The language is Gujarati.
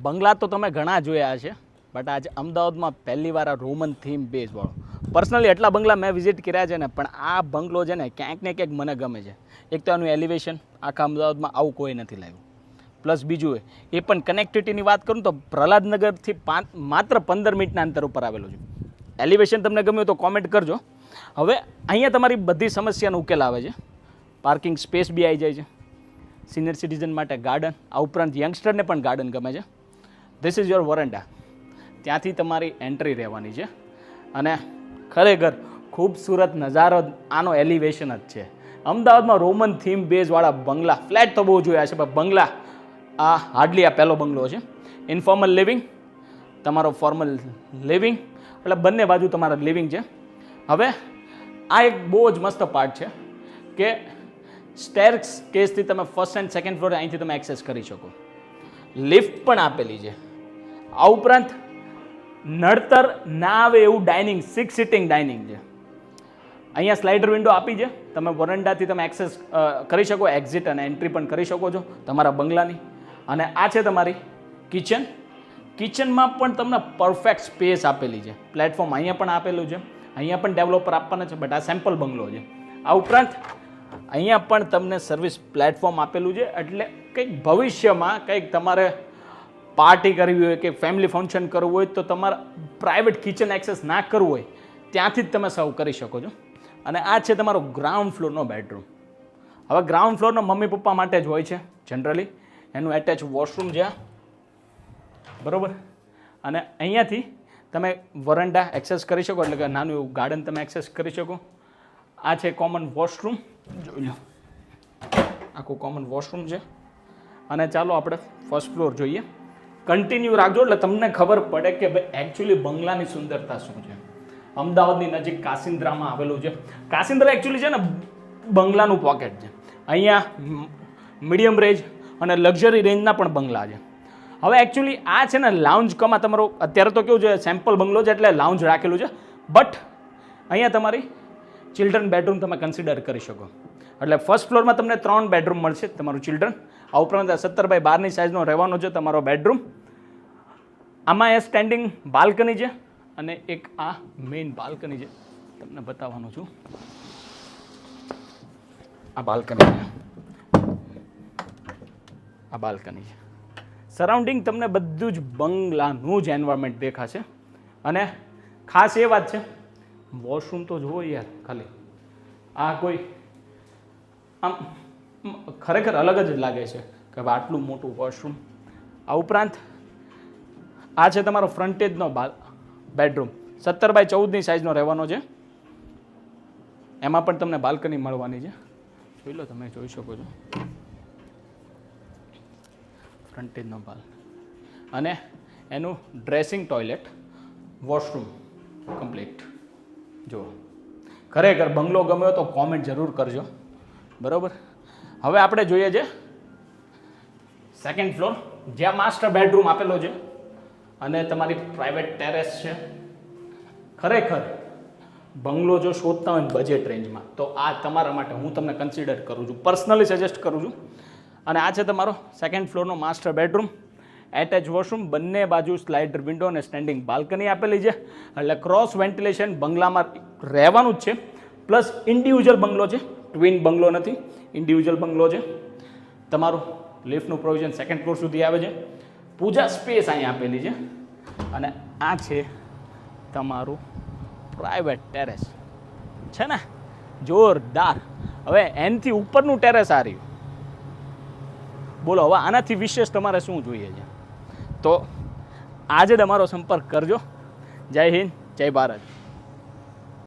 બંગલા તો તમે ઘણા જોયા છે, બટ આજે અમદાવાદમાં પહેલી વાર આ રોમન થીમ બેઝવાળો, પર્સનલી એટલા બંગલા મેં વિઝિટ કર્યા છે ને, પણ આ બંગલો છે ને ક્યાંક ને ક્યાંક મને ગમે છે. એક તો આનું એલિવેશન આખા અમદાવાદમાં આવું કોઈ નથી લાવ્યું. પ્લસ બીજું એ પણ કનેક્ટિવિટીની વાત કરું તો પ્રહલાદનગરથી માત્ર 15 મિનિટના અંતર ઉપર આવેલું છે. એલિવેશન તમને ગમ્યું તો કોમેન્ટ કરજો. હવે અહીંયા તમારી બધી સમસ્યાનો ઉકેલ આવે છે. પાર્કિંગ સ્પેસ બી આવી જાય છે, સિનિયર સિટીઝન માટે ગાર્ડન, આ ઉપરાંત યંગસ્ટરને પણ ગાર્ડન ગમે છે. ધીસ ઇઝ યોર વરંડા, ત્યાંથી તમારી એન્ટ્રી રહેવાની છે. અને ખરેખર ખૂબસૂરત નજારો આનો એલિવેશન જ છે. અમદાવાદમાં રોમન થીમ બેઝવાળા બંગલા, ફ્લેટ તો બહુ જોયા છે, પણ બંગલા આ હાર્ડલી આ પહેલો બંગલો છે. ઇન્ફોર્મલ લિવિંગ, તમારો ફોર્મલ લિવિંગ, એટલે બંને બાજુ તમારા લિવિંગ છે. હવે આ એક બહુ જ મસ્ત પાર્ટ છે કે સ્ટેર્સ કેસથી તમે ફર્સ્ટ એન્ડ સેકન્ડ ફ્લોર અહીંથી તમે એક્સેસ કરી શકો. લિફ્ટ પણ આપેલી છે. આ ઉપરાંત નડતર ના આવે એવું ડાઇનિંગ, 6 સિટિંગ ડાઇનિંગ છે. અહીંયા સ્લાઇડર વિન્ડો આપી છે, તમે વરંડાથી તમે એક્સેસ કરી શકો, એક્ઝિટ અને એન્ટ્રી પણ કરી શકો છો તમારા બંગલાની. અને આ છે તમારી કિચન. કિચનમાં પણ તમને પરફેક્ટ સ્પેસ આપેલી છે. પ્લેટફોર્મ અહીંયા પણ આપેલું છે, અહીંયા પણ ડેવલપર આપવાના છે, બટ આ સેમ્પલ બંગલો છે. આ ઉપરાંત અહીંયા પણ તમને સર્વિસ પ્લેટફોર્મ આપેલું છે, એટલે કંઈક ભવિષ્યમાં કંઈક તમારે પાર્ટી કરવી હોય કે ફેમિલી ફંક્શન કરવું હોય તો તમારા પ્રાઇવેટ કિચન એક્સેસ ના કરવું હોય ત્યાંથી જ તમે સર્વ કરી શકો છો. અને આ છે તમારો ગ્રાઉન્ડ ફ્લોરનો બેડરૂમ. હવે ગ્રાઉન્ડ ફ્લોરનો મમ્મી પપ્પા માટે જ હોય છે જનરલી, એનું એટેચ વોશરૂમ છે બરાબર. અને અહીંયાથી તમે વરંડા એક્સેસ કરી શકો, એટલે કે નાનું એવું ગાર્ડન તમે એક્સેસ કરી શકો. આ છે કોમન વોશરૂમ, જોઈ લો આખું કોમન વોશરૂમ છે. અને ચાલો આપણે ફર્સ્ટ ફ્લોર જોઈએ. કન્ટિન્યુ રાખજો એટલે તમને ખબર પડે કે ભાઈ એકચ્યુઅલી બંગલાની સુંદરતા શું છે. અમદાવાદની નજીક કાસિન્દ્રામાં આવેલું છે. કાસિન્દ્રા એકચ્યુઅલી છે ને બંગલાનું પોકેટ છે. અહીંયા મીડિયમ રેન્જ અને લક્ઝરી રેન્જના પણ બંગલા છે. હવે એકચ્યુઅલી આ છે ને લાઉન્જ કમાં તમારો અત્યારે તો કેવું છે સેમ્પલ બંગલો છે એટલે લાઉન્જ રાખેલું છે, બટ અહીંયા તમારી ચિલ્ડ્રન બેડરૂમ તમે કન્સિડર કરી શકો. એટલે ફર્સ્ટ ફ્લોરમાં તમને 3 બેડરૂમ મળશે તમારું ચિલ્ડ્રન. આ ઉપરાંત 17x12 સાઇઝનો રહેવાનો છે તમારો બેડરૂમ. આમાં એ સ્ટેન્ડિંગ બાલ્કની છે અને એક આ મેઇન બાલ્કની છે, તમને બતાવવાનું છું. આ બાલ્કની છે, આ બાલ્કની છે. સરાઉન્ડિંગ તમને બધું જ બંગલાનું જ એન્વાયરમેન્ટ દેખાશે. અને ખાસ એ વાત છે, વોશરૂમ તો જુઓ યાર ખાલી, આ કોઈ આમ ખરેખર અલગ જ લાગે છે કે આટલું મોટું વોશરૂમ. આ ઉપરાંત આ છે તમારો ફ્રન્ટેજનો બેડરૂમ, 17x14 સાઇઝનો રહેવાનો છે. એમાં પણ તમને બાલ્કની મળવાની છે, જોઈ લો, તમે જોઈ શકો છો ફ્રન્ટેજનો બાલ. અને એનું ડ્રેસિંગ ટોયલેટ, વોશરૂમ કમ્પ્લીટ. જુઓ ખરેખર બંગલો ગમ્યો તો કોમેન્ટ જરૂર કરજો બરાબર. હવે આપણે જોઈએ છે સેકન્ડ ફ્લોર, જ્યાં માસ્ટર બેડરૂમ આપેલો છે અને તમારી પ્રાઇવેટ ટેરેસ છે. ખરેખર બંગલો જો શોધતા હોય ને બજેટ રેન્જમાં તો આ તમારા માટે હું તમને કન્સિડર કરું છું, પર્સનલી સજેસ્ટ કરું છું. અને આ છે તમારો સેકન્ડ ફ્લોરનો માસ્ટર બેડરૂમ, એટેચ વોશરૂમ, બંને બાજુ સ્લાઇડર વિન્ડો અને સ્ટેન્ડિંગ બાલ્કની આપેલી છે. એટલે ક્રોસ વેન્ટિલેશન બંગલામાં રહેવાનું જ છે. પ્લસ ઇન્ડિવિજ્યુઅલ બંગલો છે, ટ્વિન બંગલો નથી, ઇન્ડિવિજ્યુઅલ બંગલો છે. તમારું લિફ્ટનું પ્રોવિઝન સેકન્ડ ફ્લોર સુધી આવે છે. પૂજા સ્પેસ અહીંયા આપેલી છે. અને આ છે તમારું પ્રાઇવેટ ટેરેસ છે ને, જોરદાર. હવે એનથી ઉપરનું ટેરેસ આ રહ્યું. બોલો હવે આનાથી વિશેષ તમારે શું જોઈએ છે? તો આજે તમારો સંપર્ક કરજો. જય હિન્દ, જય ભારત.